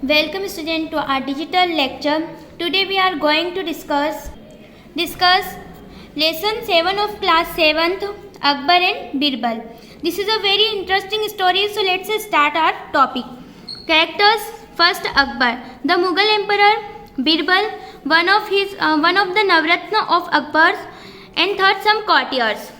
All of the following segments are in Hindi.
Welcome student to our digital lecture. Today we are going to discuss lesson 7 of class 7th, Akbar and Birbal. This is a very interesting story, so let's start our topic. Characters. First, Akbar, the Mughal emperor. Birbal, one of the Navratna of Akbar's, and third, some courtiers.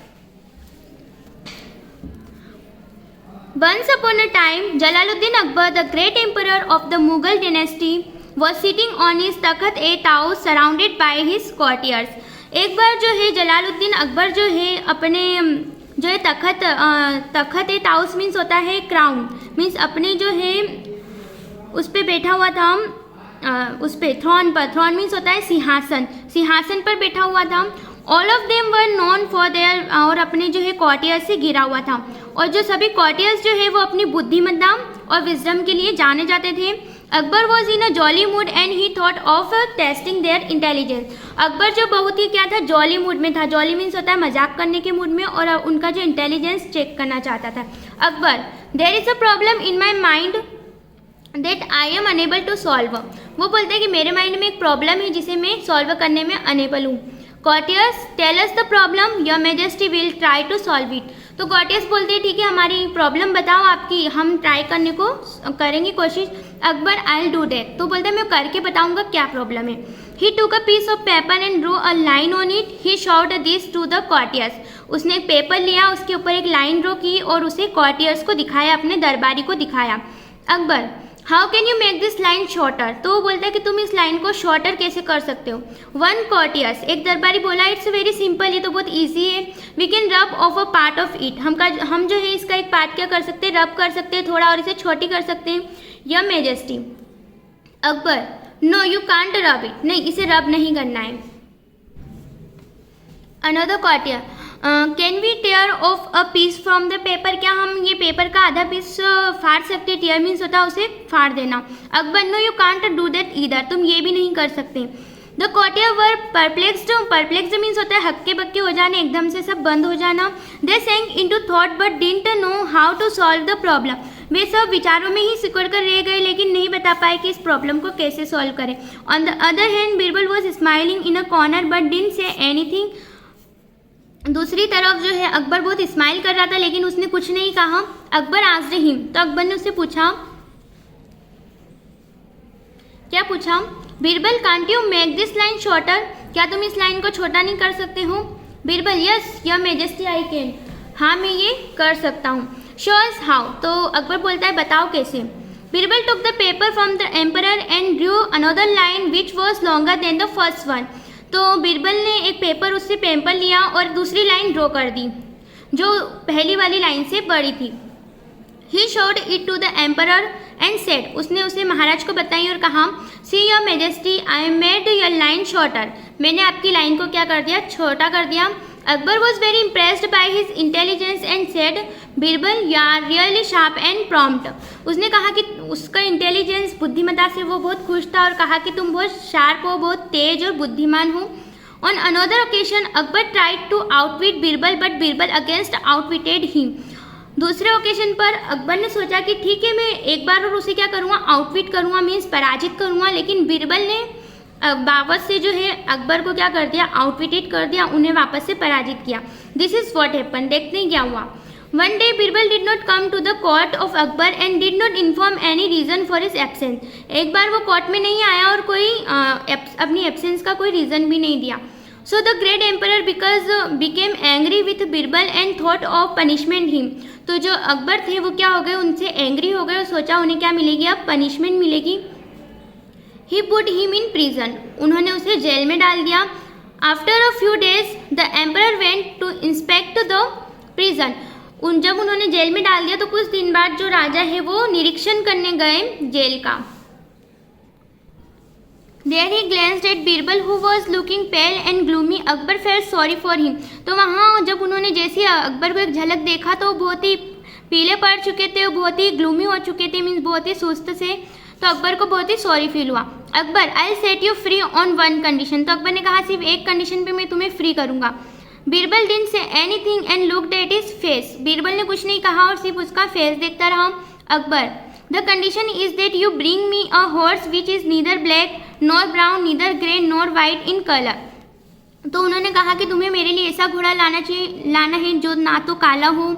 Once upon a time, Jalaluddin Akbar, the great emperor of the Mughal dynasty, was sitting on his Takht-e-Taus surrounded by his courtiers. एक बार जो है जलालुद्दीन अकबर जो है अपने जो है तख्त-ए-ताउस मीन्स होता है क्राउन, मीन्स अपने जो है उस पर बैठा हुआ था, उस पर थ्रोन मीन्स होता है सिंहासन पर बैठा हुआ था. All of them were known for their, और अपने जो है कॉर्टियर्स से घिरा हुआ था. और जो सभी कॉर्टियर्स जो है वो अपनी बुद्धिमत्ता और विजडम के लिए जाने जाते थे. Akbar was in a jolly mood and he thought of testing their intelligence. Akbar जो बहुत ही क्या था, जॉली मूड में था. जॉली मीन्स होता है मजाक करने के मूड में, और उनका जो इंटेलिजेंस चेक करना चाहता था. Akbar, there is a problem in my mind that I am unable to solve. वो बोलते हैं कि मेरे माइंड में एक प्रॉब्लम है जिसे मैं सॉल्व करने में अनेबल हूँ. Courtiers, tell us the problem, your majesty will try to solve it. तो कॉर्टियर्स बोलते हैं ठीक है, हमारी प्रॉब्लम बताओ आपकी, हम ट्राई करने को करेंगे कोशिश. Akbar, I will do that. तो बोलते हैं मैं करके बताऊंगा क्या प्रॉब्लम है. He took a piece of paper and drew a line on it. He showed this to the courtiers. उसने एक पेपर लिया, उसके ऊपर एक लाइन ड्रॉ की और उसे कॉर्टियर्स को दिखाया, अपने दरबारी को दिखाया. Akbar, how can you make this line shorter. तो वो बोलता है कि तुम इस लाइन को शॉर्टर कैसे कर सकते हो. वन कॉर्टियर्स, एक दरबारी बोला, इट्स वेरी सिंपल, ये तो बहुत ईजी है. We can rub off a part of it. हम जो है इसका एक पार्ट क्या कर सकते हैं, रब कर सकते हैं थोड़ा, और इसे छोटी कर सकते हैं. Your majesty. Akbar, no you can't rub it. नहीं, इसे रब नहीं करना है. Another courtier, can we tear off a piece from the paper. क्या हम ये पेपर का आधा पीस फाड़ सकते. टेयर मीन्स होता है उसे फाड़ देना. Akbar, no you can't do that either. तुम ये भी नहीं कर सकते. The courtier were perplexed means होता है हक्के बक्के हो जाने, एकदम से सब बंद हो जाना. They sank into thought but didn't know how to solve the problem. वे सब विचारों में ही सिकुड़ कर रह गए, लेकिन नहीं बता पाए कि इस प्रॉब्लम को कैसे सॉल्व करें. On the other hand, Birbal was smiling in a corner but didn't say anything. दूसरी तरफ जो है अकबर बहुत स्माइल कर रहा था, लेकिन उसने कुछ नहीं कहा. Akbar asked him. तो अकबर ने उससे पूछा, क्या पूछा. Birbal, can't you make this line shorter. क्या तुम इस लाइन को छोटा नहीं कर सकते हो. Birbal, yes your majesty I can. हाँ, मैं ये कर सकता हूँ. Show us how. तो अकबर बोलता है बताओ कैसे. Birbal took the paper from the emperor and Drew another line which was longer than the first one. तो बिरबल ने एक पेपर, उससे पेपर लिया और दूसरी लाइन ड्रॉ कर दी जो पहली वाली लाइन से बड़ी थी. He showed it to the emperor and said. उसने उसे महाराज को बताई और कहा, see your majesty, I made your line shorter. मैंने आपकी लाइन को क्या कर दिया, छोटा कर दिया. Akbar was very impressed by his intelligence and said, Birbal you are really sharp and prompt. उसने कहा कि उसका इंटेलिजेंस, बुद्धिमत्ता से वो बहुत खुश था और कहा कि तुम बहुत शार्प हो, बहुत तेज और बुद्धिमान हो. On another occasion Akbar tried to outwit Birbal but Birbal against outwitted him. दूसरे ओकेजन पर अकबर ने सोचा कि ठीक है, मैं एक बार और उसे क्या करूँगा, आउटविट करूँगा, मीन्स पराजित करूँगा. लेकिन बिरबल ने वापस से जो है अकबर को क्या कर दिया, आउटविटेड कर दिया, उन्हें वापस से पराजित किया. This is what happen. देखते हैं क्या हुआ. One day Birbal did not come to the court of Akbar and did not inform any reason for his absence. एक बार वो कोर्ट में नहीं आया और कोई अपनी एब्सेंस का कोई रीजन भी नहीं दिया. So the great emperor became angry with Birbal and thought of punishment him. तो जो अकबर थे वो क्या हो गए, उनसे एंग्री हो गए और सोचा उन्हें क्या मिलेगी, अब पनिशमेंट मिलेगी. He put him in prison. उन्होंने उसे जेल में डाल दिया. After a few days the emperor went to inspect the prison. जब उन्होंने जेल में डाल दिया तो कुछ दिन बाद जो राजा है वो निरीक्षण करने गए जेल का. There he glanced at Birbal who was looking pale and gloomy. Akbar felt sorry for him. तो वहाँ जब उन्होंने जैसे अकबर को एक झलक देखा तो बहुत ही पीले पड़ चुके थे, बहुत ही ग्लूमी हो चुके थे, मीन्स बहुत ही सुस्त से. तो अकबर को बहुत ही सॉरी फील हुआ. Akbar, I set you free on one condition. तो अकबर ने कहा सिर्फ एक कंडीशन पे मैं तुम्हें फ्री करूँगा. Birbal didn't say anything and looked at his face. Birbal ने कुछ नहीं कहा और सिर्फ उसका फेस देखता रहा. Akbar, the condition is that you bring me a horse which is neither black nor brown neither grey nor white in colour. तो उन्होंने कहा कि तुम्हें मेरे लिए ऐसा घोड़ा लाना है जो ना तो काला हो,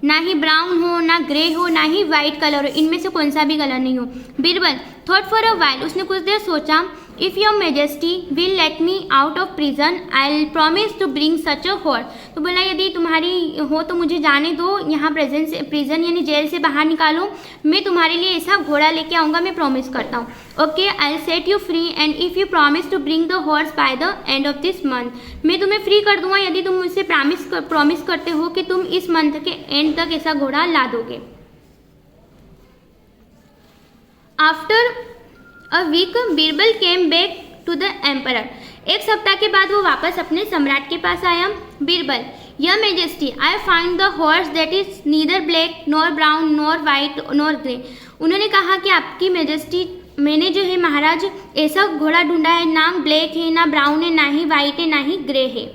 ना ही ब्राउन हो, ना ग्रे हो, ना ही वाइट कलर हो, इनमें से कौन सा भी कलर नहीं हो। Birbal thought for a while, उसने कुछ देर सोचा। If your majesty will let me out of prison I will promise to bring such a horse. तो बोला यदि तुम्हारी हो तो मुझे जाने दो, यहाँ प्रिजन यानी जेल से बाहर निकालो, मैं तुम्हारे लिए ऐसा घोड़ा लेके आऊँगा, मैं प्रॉमिस करता हूँ। Okay I will set you free and if you promise to bring the horse by the end of this month. मैं तुम्हें फ्री कर दूंगा यदि तुम मुझसे प्रॉमिस करते हो कि तुम इस मंथ के एंड तक ऐसा घोड़ा ला दोगे। After a week Birbal came back to the emperor. एक सप्ताह के बाद वो वापस अपने सम्राट के पास आया। Birbal your majesty I find the horse that is neither black nor brown nor white nor grey. उन्होंने कहा कि आपकी मेजेस्टी मैंने जो है महाराज ऐसा घोड़ा ढूंढा है, ना ब्लैक है, ना ब्राउन है, ना ही वाइट है, ना ही ग्रे है।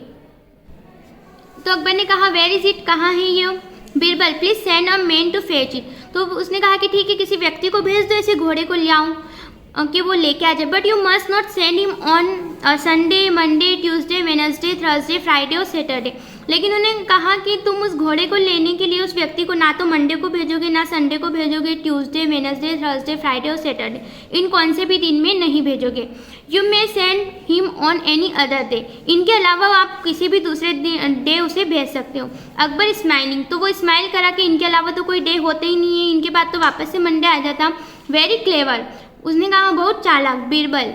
तो अकबर ने कहा वेयर इज इट, कहाँ है ये। Birbal please send a man to fetch it. तो उसने कहा कि ठीक है किसी व्यक्ति को भेज दो ऐसे घोड़े को ले आऊँ कि वो लेके आ जाए, but you must not send him on Sunday Monday Tuesday Wednesday Thursday Friday और सैटरडे। लेकिन उन्होंने कहा कि तुम उस घोड़े को लेने के लिए उस व्यक्ति को ना तो मंडे को भेजोगे, ना संडे को भेजोगे, ट्यूसडे वेनसडे थर्सडे फ्राइडे और सैटरडे इन कौन से भी दिन में नहीं भेजोगे। You may send him on any other day, इनके अलावा आप किसी भी दूसरे डे उसे भेज सकते हो। अकबर स्माइलिंग, तो वो स्माइल करा कि इनके अलावा तो कोई डे होते ही नहीं है, इनके बाद तो वापस से मंडे आ जाता। वेरी क्लेवर, उसने कहा बहुत चालाक। Birbal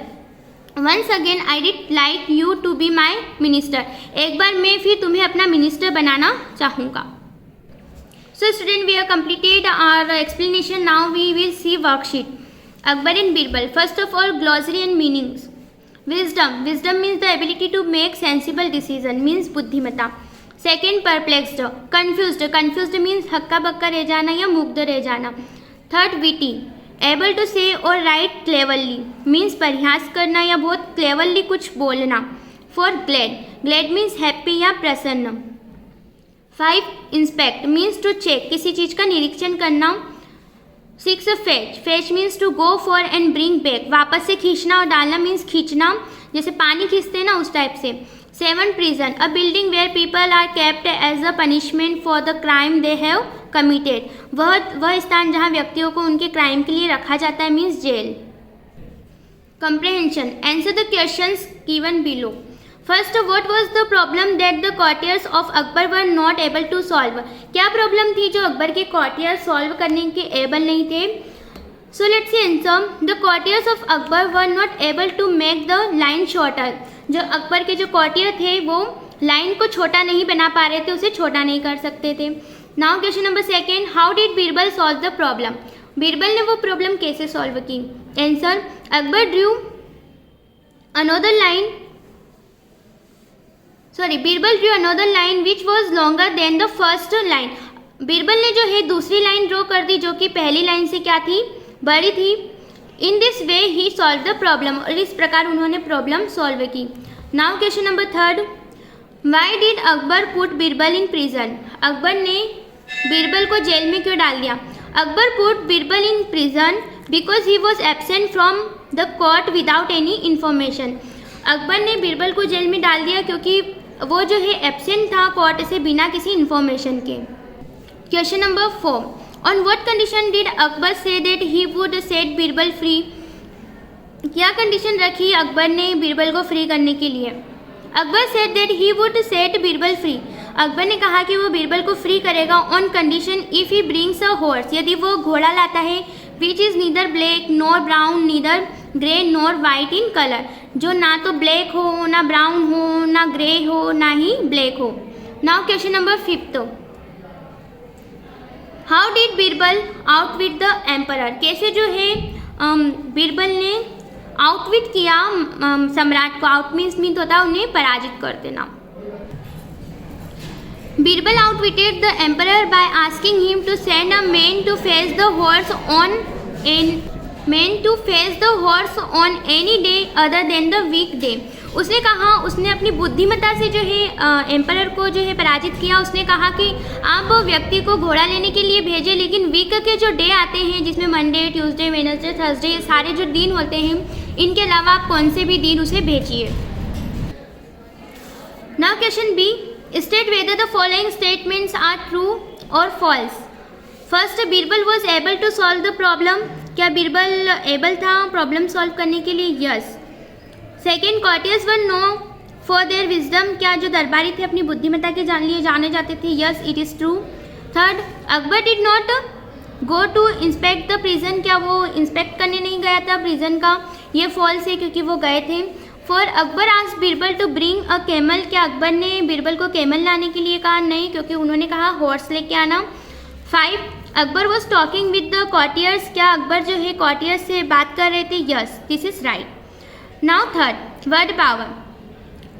once again I did like you to be my minister, एक बार मैं फिर तुम्हें अपना मिनिस्टर बनाना चाहूँगा। So student we have completed our explanation, now we will see worksheet. Akbar and Birbal, first of all glossary and meanings. Wisdom, wisdom means the ability to make sensible decision, means बुद्धिमत्ता। Second perplexed, confused, confused means हक्का बक्का रह जाना या मुग्ध रह जाना। थर्ड विटी, एबल टू से और राइट क्लेवरली मीन्स परिहास करना या बहुत क्लेवरली कुछ बोलना। Fourth glad, glad means happy या प्रसन्न। 5 इंस्पेक्ट मीन्स टू चेक, किसी चीज़ का निरीक्षण करना। 6 fetch, fetch means to go for and bring back, वापस से खींचना और डालना मीन्स खींचना, जैसे पानी खींचते हैं ना उस टाइप से। 7 prison, a building where people are kept as a punishment for the crime they have committed, वह स्थान जहाँ व्यक्तियों को उनके क्राइम के लिए रखा जाता है means jail. Comprehension, answer the questions given below. First, what was the problem that the courtiers of Akbar were not able to solve, क्या प्रॉब्लम थी जो अकबर के कॉर्टियर सॉल्व करने के एबल नहीं थे। So let's see answer, the courtiers of Akbar were not able to make the line shorter, जो अकबर के जो कॉर्टियर थे वो लाइन को छोटा नहीं बना पा रहे थे, उसे छोटा नहीं कर सकते थे। Now question number second, how did Birbal solve the problem, Birbal ने वो प्रॉब्लम कैसे सॉल्व की। Answer, Akbar Drew another line, Birbal Drew another line which was longer than the first line, Birbal ने जो है दूसरी लाइन ड्रॉ कर दी जो कि पहली लाइन से क्या थी, बड़ी थी। In this way he solve the problem, और इस प्रकार उन्होंने प्रॉब्लम सॉल्व की। Now question number third, why did Akbar put Birbal in prison, Akbar ने बीरबल को जेल में क्यों डाल दिया। Akbar put Birbal in prison because he was absent from the court without any information, Akbar ने बीरबल को जेल में डाल दिया क्योंकि वो जो है एब्सेंट था कोर्ट से बिना किसी इन्फॉर्मेशन के। Question number 4, on what condition did Akbar say that he would set Birbal free, क्या कंडीशन रखी अकबर ने बीरबल को फ्री करने के लिए। Akbar said that he would set Birbal free, Akbar ने कहा कि वो बीरबल को फ्री करेगा on condition if he brings a horse, यदि वो घोड़ा लाता है which is neither black nor brown neither grey nor white in colour, जो ना तो ब्लैक हो, ना ब्राउन हो, ना ग्रे हो, ना ही ब्लैक हो। Now question number 5, how did Birbal outwit the emperor, कैसे जो है बीरबल ने आउटविट किया सम्राट को, आउट मीन्स होता है उन्हें पराजित कर देना। Birbal outwitted the emperor by asking him to send a man to fetch the horse on any day other than the week day, उसने कहा, उसने अपनी बुद्धिमत्ता से जो है एम्परर को जो है पराजित किया। उसने कहा कि आप व्यक्ति को घोड़ा लेने के लिए भेजें, लेकिन वीक के जो डे आते हैं जिसमें मंडे, ट्यूसडे, वेडनेसडे, थर्सडे, ये सारे जो दिन होते हैं, इनके अलावा आप कौन से भी दिन उसे भेजिए। Now question B, state whether the following statements are true और false. First, Birbal was able to solve the problem. क्या बीरबल एबल था प्रॉब्लम सॉल्व करने के लिए? Yes. Second, courtiers were known for their wisdom. क्या जो दरबारी थे अपनी बुद्धिमत्ता के लिए जाने जाते थे? Yes, it is true. Third, Akbar did not go to inspect the prison. क्या वो इंस्पेक्ट करने नहीं गया था प्रिजन का? ये फॉल्स है क्योंकि वो गए थे। For Akbar asked Birbal to bring a camel. क्या अकबर ने बीरबल को कैमल लाने के लिए कहा? नहीं, क्योंकि उन्होंने कहा हॉर्स लेके आना। 5, Akbar was talking with the courtiers. क्या अकबर जो है कॉर्टियर्स से बात कर रहे थे? Yes, this is right. Now third, word power.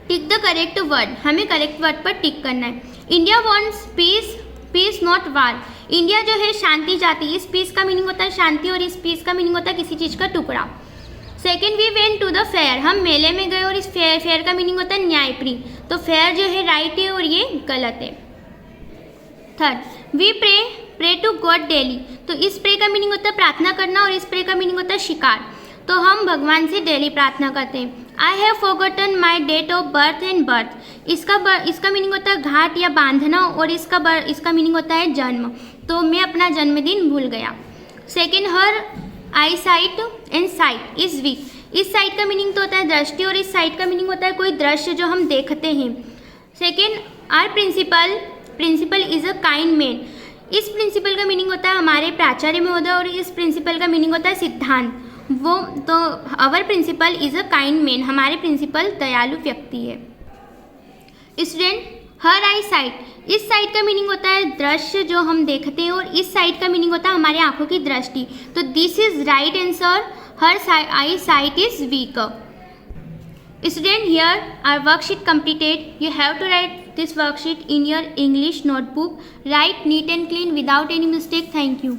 Tick the correct word. हमें करेक्ट वर्ड पर टिक करना है। India wants peace, peace not war. India जो है शांति चाहती है। इस पीस का मीनिंग होता है शांति और इस पीस का मीनिंग होता है किसी चीज़ का टुकड़ा। Second, we went to the fair. हम मेले में गए और इस फेयर का मीनिंग होता है न्यायप्रिय। तो फेयर जो है राइट है और ये गलत है। Third, we pray to God daily. तो इस प्रे का मीनिंग होता है प्रार्थना करना और इस प्रे का मीनिंग होता है शिकार। तो हम भगवान से डेली प्रार्थना करते हैं। I have forgotten my date of birth and birth. इसका मीनिंग होता है घाट या बांधना और इसका मीनिंग होता है जन्म। तो मैं अपना जन्मदिन भूल गया। Second, her I site and site is weak. इस साइट का मीनिंग तो होता है दृष्टि और इस साइट का मीनिंग होता है कोई दृश्य जो हम देखते हैं। Second, our principal is a kind man. इस प्रिंसिपल का मीनिंग होता है हमारे प्राचार्य महोदय और इस प्रिंसिपल का मीनिंग होता है सिद्धांत। वो तो our principal is a kind man. हमारे प्रिंसिपल दयालु व्यक्ति है। स्टूडेंट, हर आई साइट, इस साइड का मीनिंग होता है दृश्य जो हम देखते हैं और इस साइड का मीनिंग होता है हमारे आंखों की दृष्टि। तो this is right answer. Her I site is weak. Student, here our worksheet completed. You have to write this worksheet in your English notebook. Write neat and clean without any mistake. Thank you.